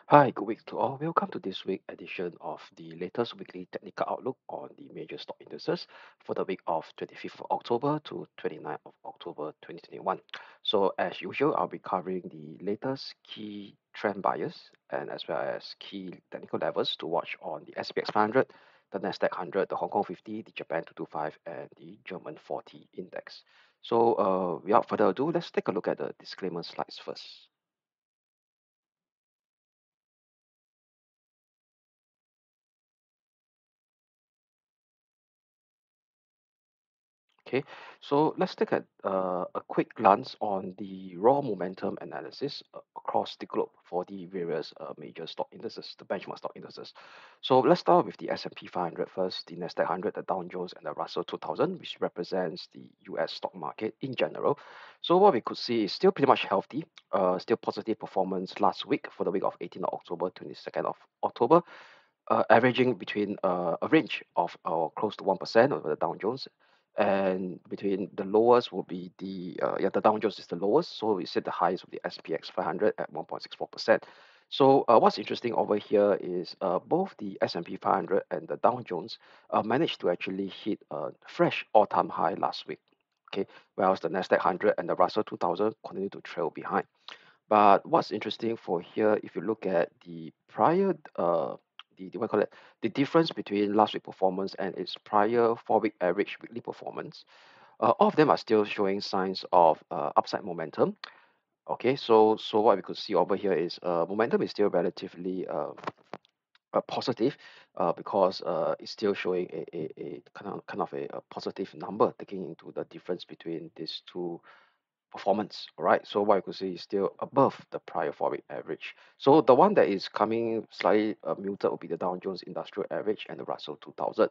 Hi, good week to all. Welcome to this week edition of the latest weekly technical outlook on the major stock indices for the week of 25th of October to 29th of October 2021. So as usual, I'll be covering the latest key trend buyers and as well as key technical levels to watch on the SPX 500, the Nasdaq 100, the Hong Kong 50, the Japan 225, and the German 40 index. So without further ado, let's take a look at the disclaimer slides first. Okay, so let's take a quick glance on the raw momentum analysis across the globe for the various major stock indices, the benchmark stock indices. So let's start with the S&P 500 first, the Nasdaq 100, the Dow Jones, and the Russell 2000, which represents the US stock market in general. So what we could see is still pretty much healthy, still positive performance last week for the week of 18th of October, 22nd of October, averaging between a range of close to 1% over the Dow Jones, and between the lowest will be the Dow Jones is the lowest, so we set the highest of the SPX 500 at 1.64%. So what's interesting over here is both the S&P 500 and the Dow Jones managed to actually hit a fresh all-time high last week. Okay, whereas the Nasdaq 100 and the Russell 2000 continue to trail behind. But what's interesting for here, if you look at the prior, the what you call it, the difference between last week performance and its prior 4-week average weekly performance, all of them are still showing signs of upside momentum. Okay, so what we could see over here is momentum is still relatively positive because it's still showing a kind of a positive number, taking into the difference between these two performance. All right. So what you could see is still above the prior 4-week average. So the one that is coming slightly muted will be the Dow Jones Industrial Average and the Russell 2000.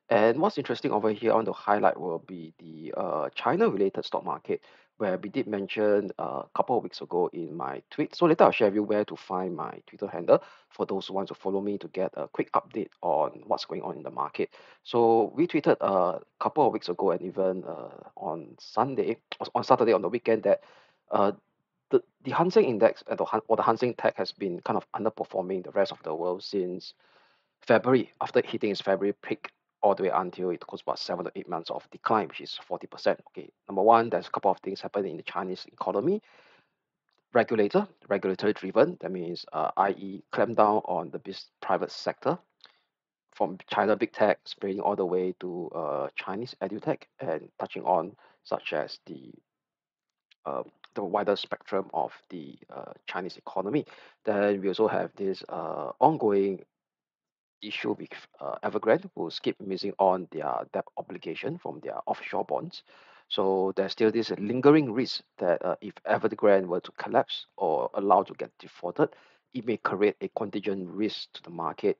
And what's interesting over here I want to highlight will be the China-related stock market, where we did mention a couple of weeks ago in my tweet. So later I'll share with you where to find my Twitter handle for those who want to follow me to get a quick update on what's going on in the market. So we tweeted a couple of weeks ago and even on Sunday, on Saturday on the weekend that uh, the Hang Seng Index or the Hang Seng Tech has been kind of underperforming the rest of the world since February, after hitting its February peak all the way until it goes about 7 to 8 months of decline, which is 40%. Okay, number one, there's a couple of things happening in the Chinese economy. Regulatory driven, that means i.e. clamp down on the private sector from China big tech spreading all the way to Chinese edutech and touching on such as uh, the wider spectrum of the Chinese economy. Then we also have this ongoing issue with Evergrande, who keep missing on their debt obligation from their offshore bonds. So there's still this lingering risk that if Evergrande were to collapse or allowed to get defaulted, it may create a contingent risk to the market,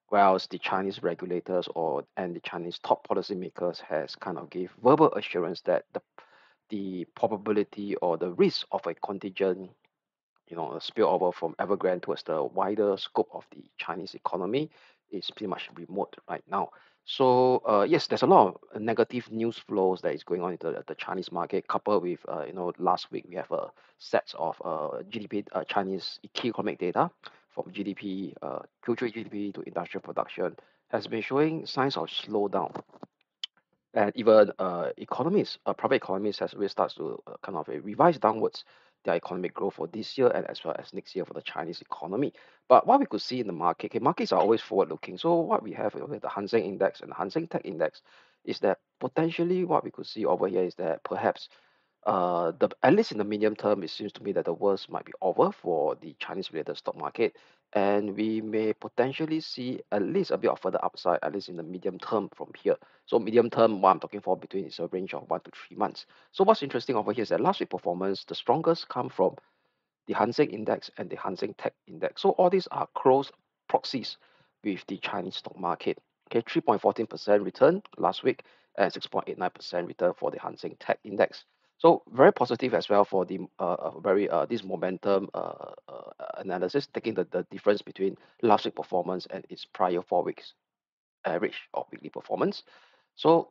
whereas the Chinese regulators and the Chinese top policymakers has kind of gave verbal assurance that the probability or the risk of a contingent a spillover from Evergrande towards the wider scope of the Chinese economy is pretty much remote right now. So yes, there's a lot of negative news flows that is going on in the Chinese market. Coupled with last week we have a set of GDP Chinese key economic data from GDP Q3 GDP to industrial production has been showing signs of slowdown. And even private economies has really starts to kind of revise downwards their economic growth for this year and as well as next year for the Chinese economy. But what we could see in the market, okay, markets are always forward looking. So what we have with the Hang Seng Index and the Hang Seng Tech Index is that potentially what we could see over here is that perhaps the at least in the medium term, it seems to me that the worst might be over for the Chinese related stock market, and we may potentially see at least a bit of further upside, at least in the medium term from here. So medium term, what I'm talking for between is a range of 1 to 3 months. So what's interesting over here is that last week performance, the strongest come from the Hang Seng Index and the Hang Seng Tech Index. So all these are close proxies with the Chinese stock market. Okay, 3.14% return last week and 6.89% return for the Hang Seng Tech Index. So very positive as well for the very this momentum analysis, taking the difference between last week performance and its prior 4 weeks average of weekly performance. So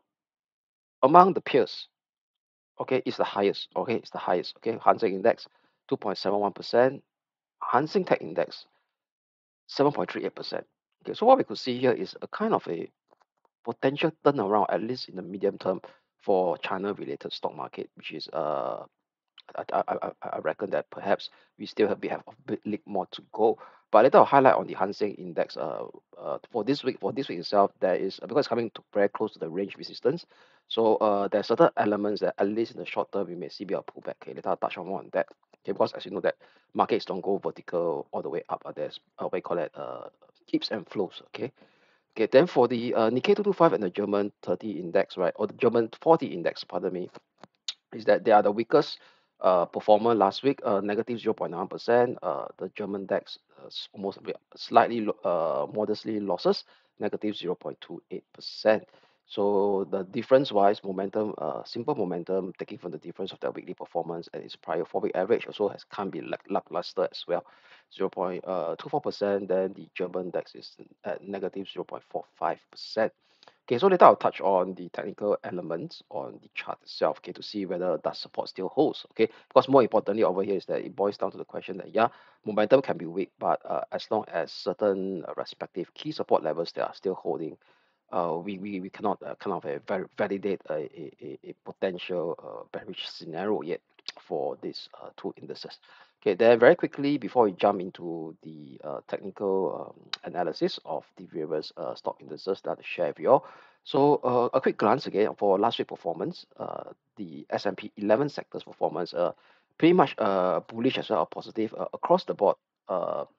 among the peers, okay, it's the highest. Okay, it's the highest. Okay, Hang Seng Index 2.71%, Hang Seng Tech Index 7.38%. Okay, so what we could see here is a kind of a potential turnaround, at least in the medium term, for China-related stock market, which is I reckon that perhaps we still have a bit more to go. But later I'll highlight on the Hang Seng Index. For this week, itself, there is because it's coming to very close to the range resistance. So there are certain elements that at least in the short term we may see a bit of pullback. Okay, later I'll touch on more on that. Okay, because as you know that markets don't go vertical all the way up. There's what we call it ebbs and flows. Okay. Okay, then for the Nikkei 225 and the German 30 index, right, or the German 40 index, pardon me, is that they are the weakest performer last week, negative 0.9%. The German DAX almost slightly, modestly losses, negative 0.28%. So the difference wise, momentum, simple momentum, taking from the difference of their weekly performance and its prior 4-week average also can't be lackluster as well. 0.24%, then the German DAX is at negative 0.45%. Okay, so later I'll touch on the technical elements on the chart itself, okay, to see whether that support still holds, okay? Because more importantly over here is that it boils down to the question that, yeah, momentum can be weak, but as long as certain respective key support levels that are still holding, we cannot kind of validate a potential bearish scenario yet for these two indices. Okay, then very quickly before we jump into the technical analysis of the various stock indices that I share with you all. So a quick glance again for last week performance, the S&P 11 sectors performance, pretty much bullish as well, or positive across the board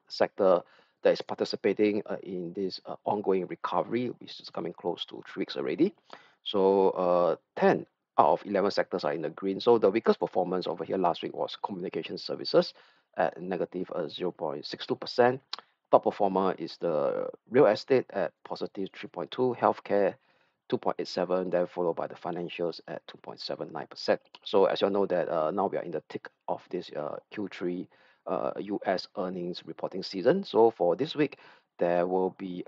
sector that is participating in this ongoing recovery, which is coming close to 3 weeks already. So 10 out of 11 sectors are in the green. So the weakest performance over here last week was communication services at negative 0.62%. Top performer is the real estate at positive 3.2, healthcare 2.87, then followed by the financials at 2.79%. So as you all know that now we are in the thick of this Q3 US earnings reporting season. So for this week, there will be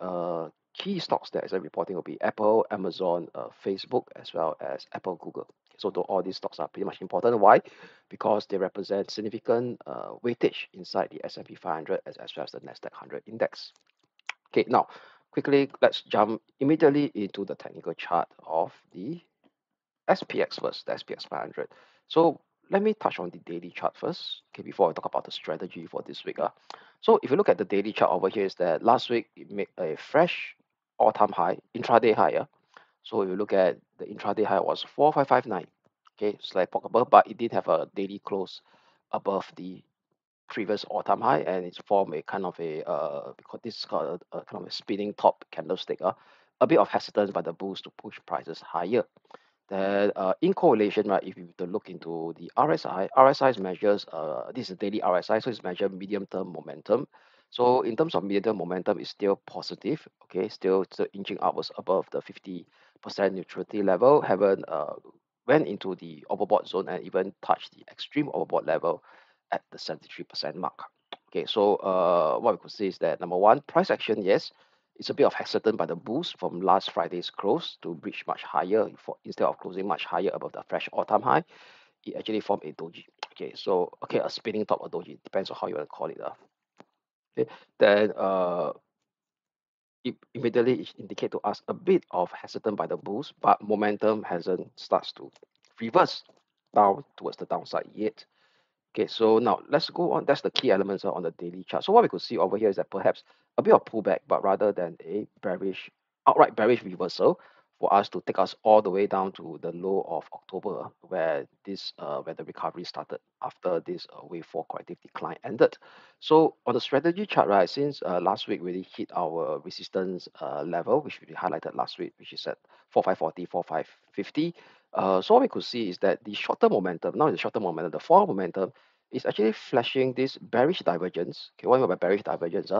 key stocks that is reporting will be Apple, Amazon, Facebook, as well as Apple, Google. So all these stocks are pretty much important. Why? Because they represent significant weightage inside the S&P 500 as well as the Nasdaq 100 index. Okay, now quickly let's jump immediately into the technical chart of the SPX first, the SPX 500. So let me touch on the daily chart first, okay, before I talk about the strategy for this week. So if you look at the daily chart over here, is that last week it made a fresh all-time high, intraday high. So if you look at the intraday high was 4559. Okay, slight pop above, but it did have a daily close above the previous all-time high, and it's formed a kind of a because this is called a kind of a spinning top candlestick. A bit of hesitance by the bulls to push prices higher. Then in correlation, right, if you were to look into the RSI measures, this is daily RSI, so it's measured medium-term momentum. So in terms of medium-term momentum, it's still positive, okay, still inching upwards above the 50% neutrality level, haven't went into the overbought zone and even touched the extreme overbought level at the 73% mark. Okay, so what we could say is that number one, price action, yes, it's a bit of hesitant by the boost from last Friday's close to reach much higher. Instead of closing much higher above the fresh all-time high, it actually formed a doji. Okay, so okay, a spinning top or doji, depends on how you want to call it. Okay, then it immediately indicate to us a bit of hesitant by the boost, but momentum hasn't starts to reverse down towards the downside yet. Okay, so now let's go on. That's the key elements on the daily chart. So what we could see over here is that perhaps a bit of pullback, but rather than a outright bearish reversal for us to take us all the way down to the low of October, where the recovery started after this wave 4 corrective decline ended. So on the strategy chart, right, since last week we really hit our resistance level, which we highlighted last week, which is at 4540, 4550. So what we could see is that the short-term momentum, now the short-term momentum, the forward momentum is actually flashing this bearish divergence. Okay, what I mean by bearish divergence?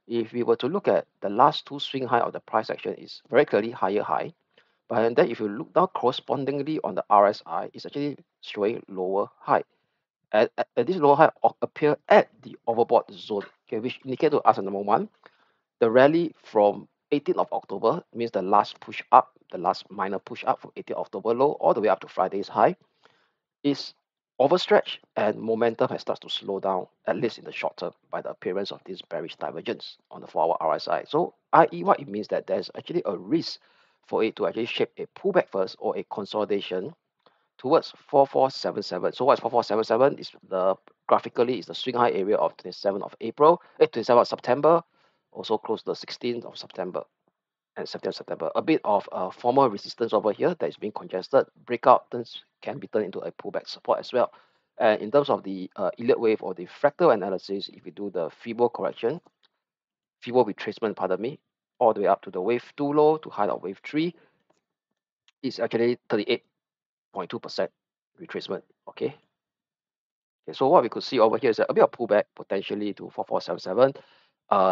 If we were to look at the last two swing high of the price action is very clearly higher high. But then if you look down correspondingly on the RSI, it's actually showing lower high. And this lower high appear at the overbought zone, okay, which indicate to us number one, the rally from 18th of October means the last push up, the last minor push up from 18th October low all the way up to Friday's high is overstretched and momentum has started to slow down, at least in the short term, by the appearance of this bearish divergence on the 4-hour RSI. So, i.e., what it means that there's actually a risk for it to actually shape a pullback first or a consolidation towards 4477. So, what's 4477? Is the graphically is the swing high area of 27th of April, 27th of September, also close to the 16th of September and 17th of September. A bit of formal resistance over here that is being congested. Breakout turns can be turned into a pullback support as well. And in terms of the elliott wave or the fractal analysis, if we do the Fibo correction, Fibo retracement, pardon me, all the way up to the wave 2 low to high of wave 3, it's actually 38.2% retracement. Okay. Okay, so what we could see over here is a bit of pullback potentially to 4477.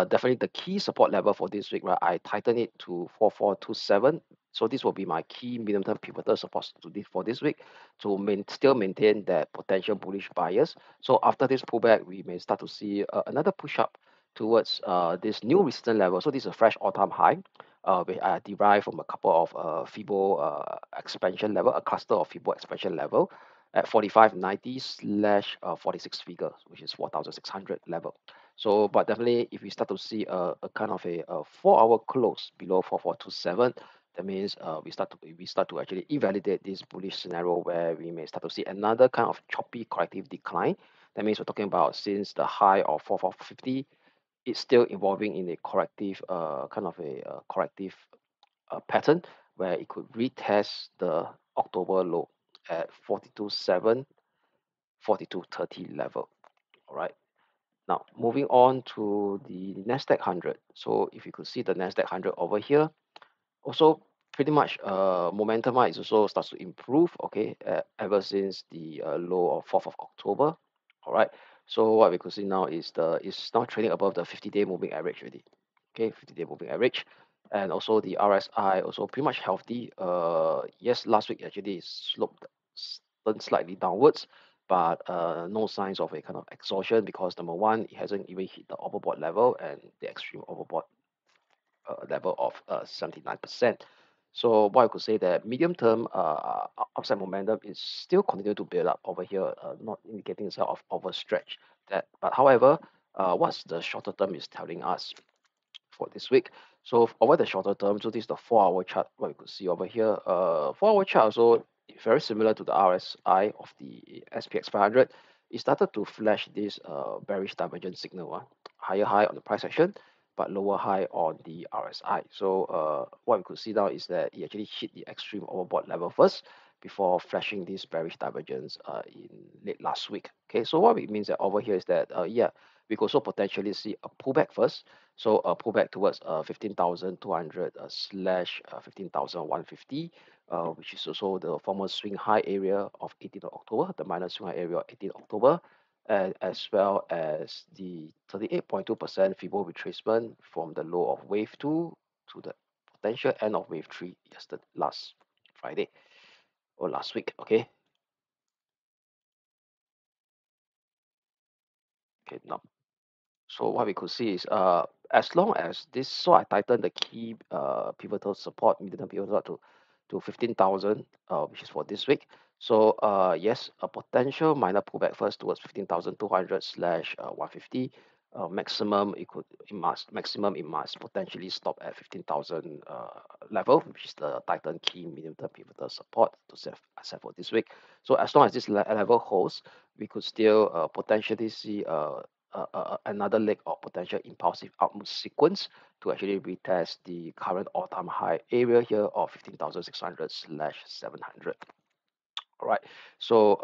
Definitely the key support level for this week, right? I tighten it to 4427. So this will be my key medium-term pivotal support to this for this week to still maintain that potential bullish bias. So after this pullback, we may start to see another push up towards this new resistance level. So this is a fresh all-time high. Which I derived from a couple of Fibo expansion level, a cluster of Fibo expansion level at 4590 slash 46 figures, which is 4,600 level. So, but definitely, if we start to see a kind of a 4-hour close below 4427, that means we start to actually invalidate this bullish scenario where we may start to see another kind of choppy corrective decline. That means we're talking about since the high of 4450, it's still evolving in a corrective kind of a corrective pattern where it could retest the October low at 42.7, 42.30 level. All right. Now, moving on to the Nasdaq 100. So if you could see the Nasdaq 100 over here, also pretty much momentum is also starts to improve, okay, ever since the low of 4th of October. All right. So what we could see now is now trading above the 50-day moving average already. Okay, 50-day moving average. And also the RSI also pretty much healthy. Yes, last week actually sloped turned slightly downwards, but no signs of a kind of exhaustion because number one, it hasn't even hit the overbought level and the extreme overbought level of 79%. So what I could say that medium term upside momentum is still continue to build up over here, not indicating itself of overstretch. That, but however, what's the shorter term is telling us for this week. So over the shorter term, so this is the 4-hour chart, what you could see over here. 4-hour chart also very similar to the RSI of the SPX 500. It started to flash this bearish divergence signal, higher high on the price action, but lower high on the RSI. So what we could see now is that it actually hit the extreme overbought level first before flashing this bearish divergence in late last week. Okay, so what it means that over here is that yeah, we could also potentially see a pullback first. So a pullback towards 15,200 slash 15,150, which is also the former swing high area of 18th of October, the minor swing high area of 18th October, and as well as the 38.2% Fibo retracement from the low of wave 2 to the potential end of wave 3 yesterday, last Friday or last week. Okay. Okay, now so what we could see is as long as this, so I tighten the key pivotal support, medium pivotal to 15,000, which is for this week. So yes, a potential minor pullback first towards 15,200 slash 150. Maximum it must potentially stop at 15,000 level, which is the tighten key medium term pivotal support to set for this week. So as long as this level holds, we could still potentially see another leg of potential impulsive upmove sequence to actually retest the current all-time high area here of 15,600 slash 700. All right. So,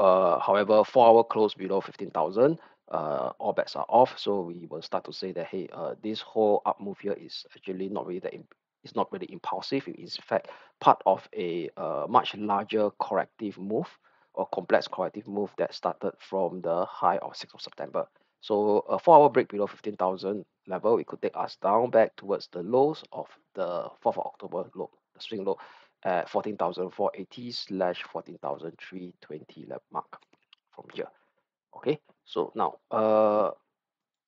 however, 4-hour close below 15,000, all bets are off. So we will start to say that, hey, this whole up move here is actually not really it's not really impulsive. It is in fact part of a much larger corrective move or complex corrective move that started from the high of 6th of September. So a 4-hour break below 15,000 level, it could take us down back towards the lows of the 4th of October low, the swing low at 14,480 slash 14,320 mark from here. Okay, so now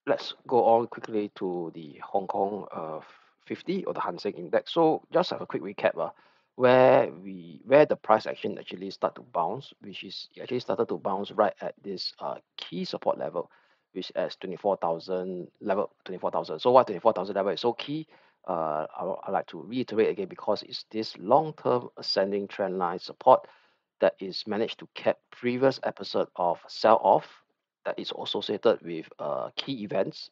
let's go on quickly to the Hong Kong 50 or the Hang Seng Index. So just have a quick recap. where the price action actually start to bounce, which is it actually started to bounce right at this key support level, which is 24,000 level 24,000. So why 24,000 level is so key? I like to reiterate again because it's this long-term ascending trend line support that is managed to cap previous episode of sell-off that is associated with key events.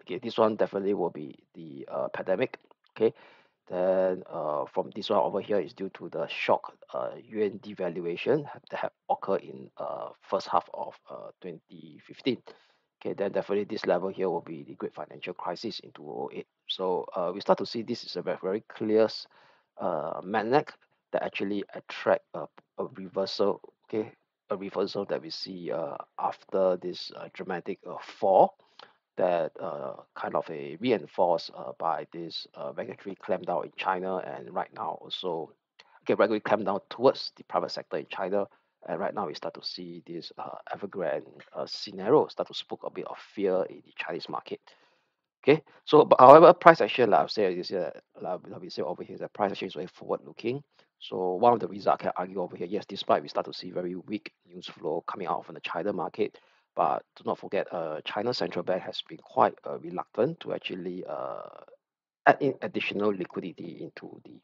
Okay, this one definitely will be the pandemic. Okay, then from this one over here is due to the shock yuan devaluation that have occurred in first half of 2015. Okay, then definitely this level here will be the great financial crisis in 2008. So we start to see this is a very clear magnet that actually attract a reversal. Okay, a reversal that we see after this dramatic fall that kind of a reinforced by this regulatory clampdown in China, and right now also regulatory clampdown towards the private sector in China. And right now we start to see this Evergrande scenario start to spook a bit of fear in the Chinese market. Okay, so but however, price action, like I've said, is like we say over here, the price action is very forward looking. So one of the reasons I can argue over here, yes, despite we start to see very weak news flow coming out from the China market, but do not forget, China central bank has been quite reluctant to actually add in additional liquidity into the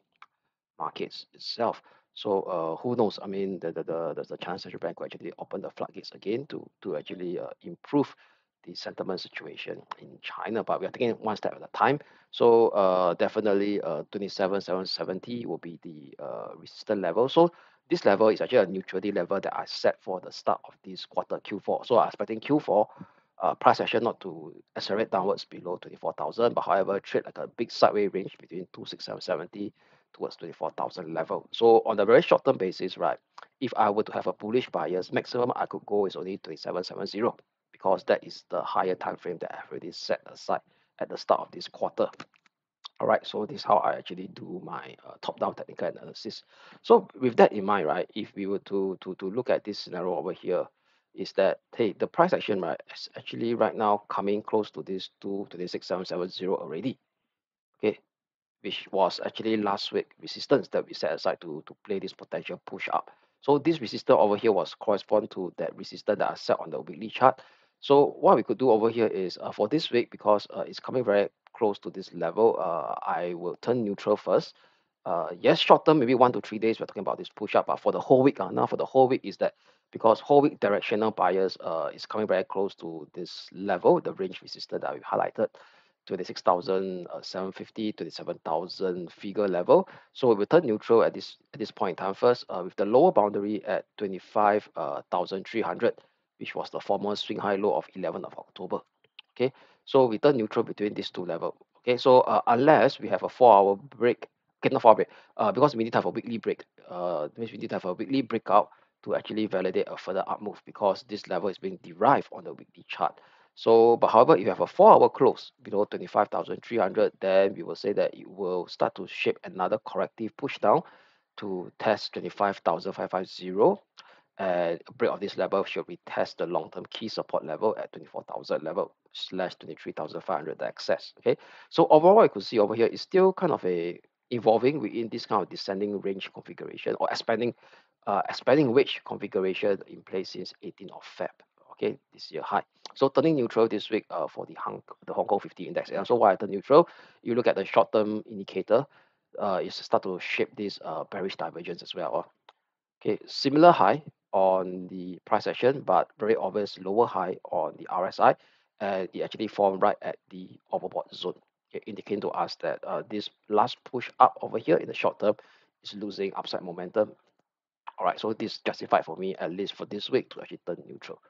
markets itself. So who knows? I mean, the China central bank will actually open the floodgates again to actually improve the sentiment situation in China. But we are taking it one step at a time. So definitely 27,770 will be the resistance level. So this level is actually a neutrality level that I set for the start of this quarter Q4. So I'm expecting Q4 price action not to accelerate downwards below 24,000, but however trade like a big sideways range between 26,770 towards 24,000 level. So on a very short term basis, right, if I were to have a bullish bias, maximum I could go is only 2770 because that is the higher time frame that I've already set aside at the start of this quarter. All right, so this is how I actually do my top-down technical analysis. So with that in mind, right, if we were to look at this scenario over here, is that hey, the price action right is actually right now coming close to this 226,770 already. Okay, which was actually last week resistance that we set aside to play this potential push up. So this resistance over here was correspond to that resistance that I set on the weekly chart. So what we could do over here is for this week, because it's coming very close to this level, I will turn neutral first. Yes, short term, maybe 1 to 3 days, we're talking about this push up, but for the whole week, now for the whole week is that because whole week directional bias is coming very close to this level, the range resistance that we highlighted. 26,750, 27,000 figure level. So we will turn neutral at this point in time first, with the lower boundary at 25,300, which was the former swing high low of 11th of October. Okay, so we turn neutral between these two levels. Okay, so unless we have a 4 hour break, okay, not 4 hour break, because we need to have a weekly break. Means we need to have a weekly breakout to actually validate a further up move because this level is being derived on the weekly chart. So, but however, if you have a 4 hour close below 25,300, then we will say that it will start to shape another corrective push down to test 25,550, and a break of this level should retest the long-term key support level at 24,000 level slash 23,500 the access. Okay, so overall you could see over here is still kind of a evolving within this kind of descending range configuration or expanding wedge configuration in place since 18th of Feb. Okay, this year high. So turning neutral this week for the Hong Kong 50 index. And also why I turn neutral, you look at the short-term indicator, it start to shape this bearish divergence as well. Okay, similar high on the price action, but very obvious lower high on the RSI, and it actually formed right at the overbought zone, okay, indicating to us that this last push up over here in the short term is losing upside momentum. All right, so this justified for me at least for this week to actually turn neutral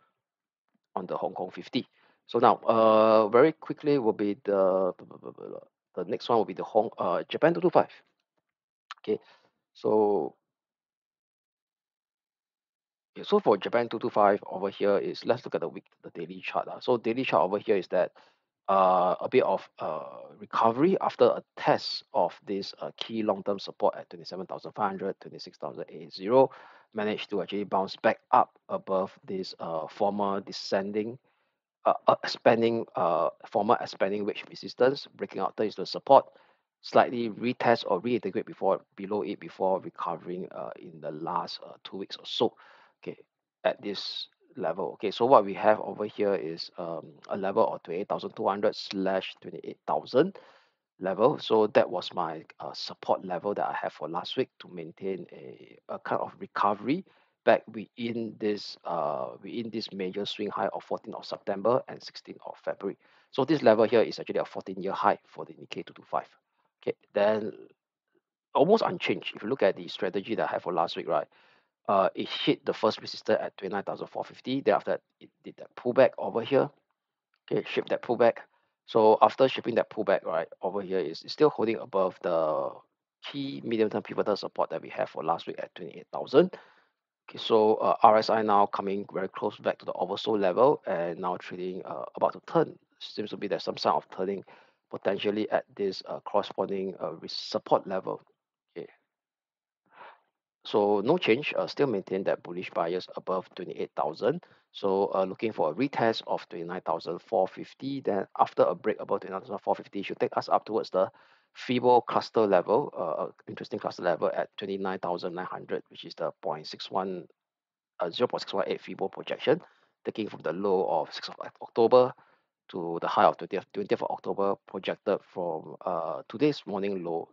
on the Hong Kong 50. So now, very quickly will be the next one will be the Japan 225. Okay, so okay, so for Japan 225 over here is let's look at the daily chart. So daily chart over here is that a bit of recovery after a test of this key long-term support at 27,500, 26,880, managed to actually bounce back up above this former descending expanding former expanding wedge resistance, breaking out into support. slightly retest or reintegrate before below it before recovering in the last 2 weeks or so. Okay, at this level. Okay, so what we have over here is a level of 28,200 slash 28,000 level. So that was my support level that I have for last week to maintain a kind of recovery back within this major swing high of 14th of September and 16th of February. So this level here is actually a 14-year high for the Nikkei 225. Okay, then almost unchanged. If you look at the strategy that I have for last week, right? It hit the first resistance at 29,450. Thereafter, it did that pullback over here. Okay, ship that pullback. So after shipping that pullback, right, over here is still holding above the key medium-term pivotal support that we have for last week at 28,000. Okay, so RSI now coming very close back to the oversold level and now trading about to turn. Seems to be there's some sign of turning potentially at this corresponding support level. Okay, so no change, still maintain that bullish bias above 28,000. So looking for a retest of 29,450. Then after a break above 29,450, should take us up towards the Fibo cluster level, interesting cluster level at 29,900, which is the 0.618 Fibo projection, taking from the low of 6th of October to the high of 20th of October projected from today's morning low,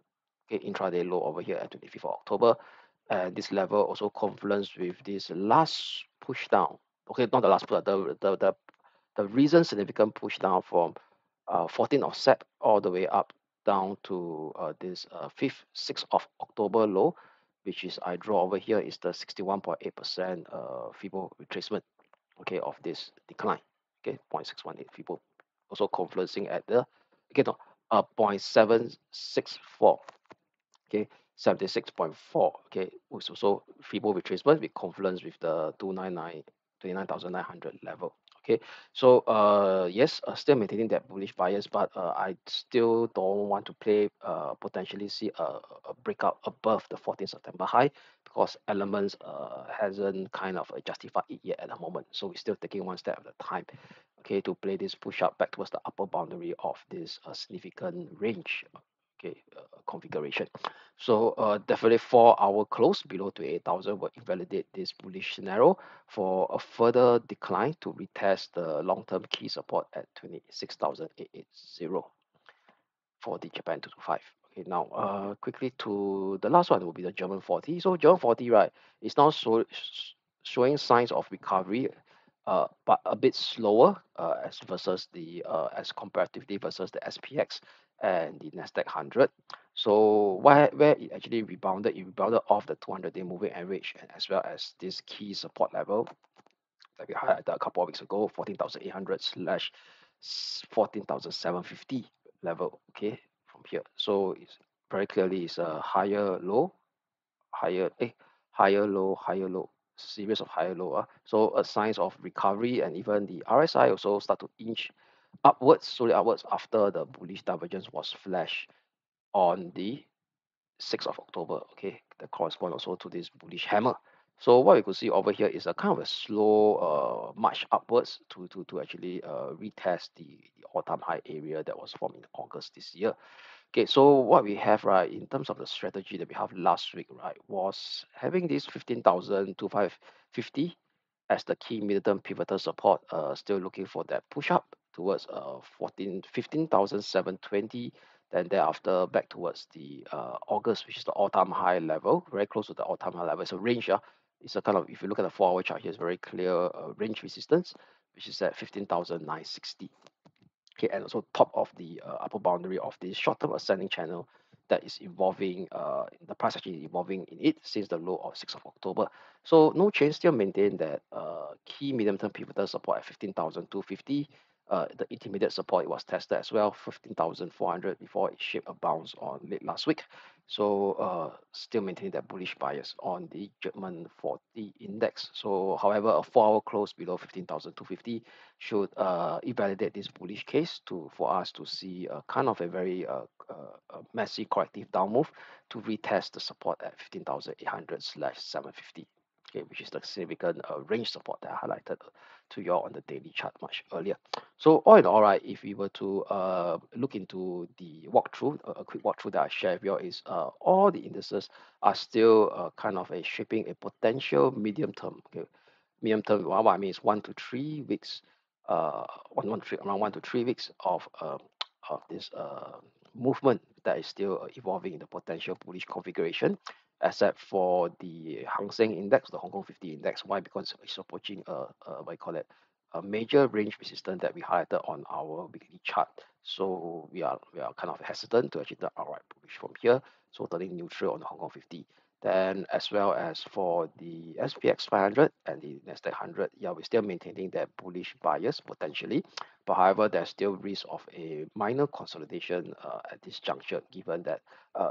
okay, intraday low over here at 25th of October. And this level also confluence with this last push down. Okay, not the last push, the recent significant push down from 14th of Sep all the way up down to this 6th of October low, which is I draw over here is the 61.8% Fibo retracement, okay, of this decline. Okay, 0.618 Fibo also confluencing at the, okay, no, 0.764, okay, 76.4, okay, which also Fibo retracement with confluence with the 29,900 level. Okay, so yes, still maintaining that bullish bias, but I still don't want to play potentially see a breakout above the 14th September high because elements hasn't kind of justified it yet at the moment. So we're still taking one step at a time, okay, to play this push up back towards the upper boundary of this significant range, okay, configuration. So definitely 4-hour close below 28,000 will invalidate this bullish scenario for a further decline to retest the long-term key support at 26,880 for the Japan 225. Okay, now quickly to the last one will be the German 40. So German 40, right, is now showing signs of recovery, but a bit slower as versus the as comparatively versus the SPX and the Nasdaq 100. So where it actually it rebounded off the 200-day moving average and as well as this key support level that we highlighted a couple of weeks ago, 14,800 slash 14,750 level. Okay, from here. So it's very clearly it's a higher low, higher higher low, series of higher low. So a signs of recovery and even the RSI also start to inch upwards, slowly upwards after the bullish divergence was flashed on the 6th of October, okay, that correspond also to this bullish hammer. So what you could see over here is a kind of a slow march upwards to actually retest the all-time high area that was formed in August this year. Okay, so what we have, right, in terms of the strategy that we have last week, right, was having this 15,550 as the key middle-term pivotal support, still looking for that push up towards 15,720, then thereafter back towards the August, which is the all-time high level, very close to the all-time high level. It's a range, it's a kind of, if you look at the 4-hour chart here, it's very clear range resistance, which is at 15,960. Okay, and also top of the upper boundary of this short-term ascending channel that is evolving, the price actually is evolving in it since the low of 6th of October. So no change, still maintain that key medium-term pivotal support at 15,250. The intermediate support it was tested as well, 15,400 before it shaped a bounce on late last week. So still maintaining that bullish bias on the German 40 index. So however, a 4-hour close below 15,250 should invalidate this bullish case for us to see a kind of a very messy corrective down move to retest the support at 15,800 slash 750. okay, which is the significant range support that I highlighted to you all on the daily chart much earlier. So all in all, right, if we were to look into the walkthrough, a quick walkthrough that I share with you all is all the indices are still kind of a shaping a potential medium term. Okay, medium term, what I mean is 1 to 3 weeks, around 1 to 3 weeks of this movement that is still evolving in the potential bullish configuration, except for the Hang Seng Index, the Hong Kong 50 Index. Why? Because it's approaching what you call it, a major range resistance that we highlighted on our weekly chart. So we are kind of hesitant to actually turn outright bullish from here. So turning neutral on the Hong Kong 50. Then as well as for the SPX 500 and the Nasdaq 100, yeah, we're still maintaining that bullish bias potentially. But however, there's still risk of a minor consolidation at this juncture, given that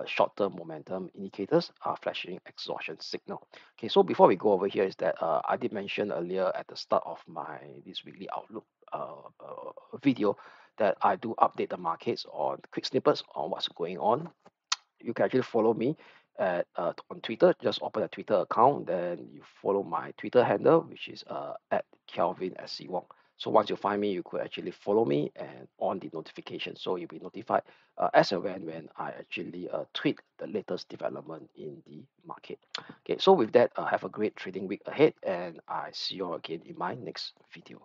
short-term momentum indicators are flashing exhaustion signal. Okay, so before we go over here is that I did mention earlier at the start of my this weekly outlook video that I do update the markets on quick snippets on what's going on. You can actually follow me on Twitter. Just open a Twitter account, then you follow my Twitter handle, which is at Kelvin SC Wong. So once you find me, you could actually follow me and on the notification, so you'll be notified as and when I actually tweet the latest development in the market. Okay, so with that, have a great trading week ahead, and I see you all again in my next video.